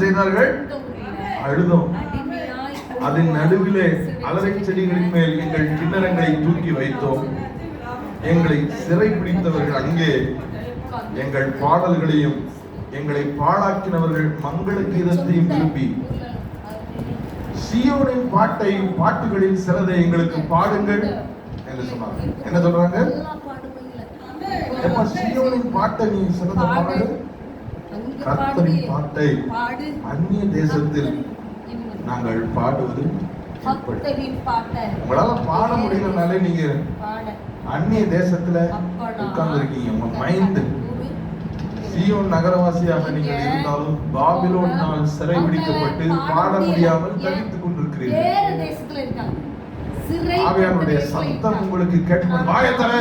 செய்தார்கள்? அழுதோம். அதன் நடுவிலே அலரை செடிகளின் மேல் எங்கள் கிண்ணறங்களை தூக்கி வைத்தோம். எங்களை சிறை பிடித்தவர்கள் அங்கே எங்கள் பாடல்களையும் எங்களை பாழாக்கினவர்கள் மங்கள கீதத்தையும் விரும்பி சீயோனின் பாட்டுகளில் சிலதை எங்களுக்கு பாடுங்கள் என்று சொன்னாங்க. என்ன சொல்றாங்க? சீயோனின் பாட்டை நீ சிலதை பாடு. கர்த்தரின் பாட்டை அந்நிய தேசத்தில் நாங்கள் பாடுவது உங்களால பாட முடியலனாலே நீங்க அந்நிய தேசத்துல உட்கார்ந்து இருக்கீங்க. உங்க மைண்ட் சீயோன் நகரவாசியாக நீங்கள் இருந்தாலும் பாபிலோனால் சிறை பிடிக்கப்பட்டு பாட முடியாமல் தவித்துக் கொண்டிருக்கிறீர்கள். ஆவியானுடைய சத்தம் உங்களுக்கு கேட்கும். வாயத்தர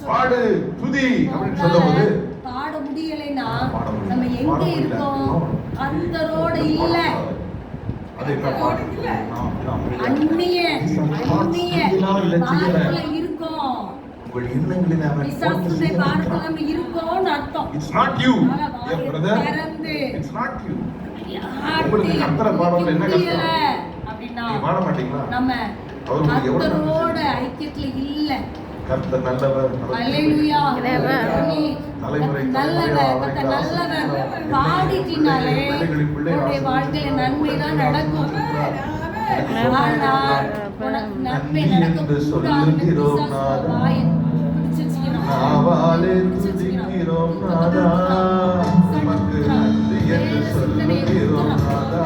பாடு துதி அப்படின்னு சொல்லும்போது பாட முடியலைன்னா நம்ம எங்க இருக்கோம்? அந்த ரோடு இல்ல. அது என்ன பாடு? அந்நிய இருக்கோம். உங்கள் எண்ணங்களில் அவன் பிசாசுடைய பாடத்துல நம்ம இருக்கோம்னு அர்த்தம். It's not you, dear brother. It's not you. உங்களுக்கு கர்த்தரை பாடல என்ன கஷ்டம்? அப்படினா நீங்க பாட மாட்டீங்களா? நம்ம அவருக்கு எவ்வளவு கர்த்தரோட ஐக்கியத்துல இல்ல. கர்த்தர் நல்லவர். ஹalleluya. தலைமுறை நல்லவர். பாடிட்டினாலே உங்களுடைய வாழ்க்கையில நன்மை தான் நடக்கும். ஆனால் நன்மை நடக்க சொல்லுகிறோம் நாதா. நாவாலே துதிக்கிறோம் நாதா. உமக்கு நன்றி என்று சொல்லுகிறோம் நாதா.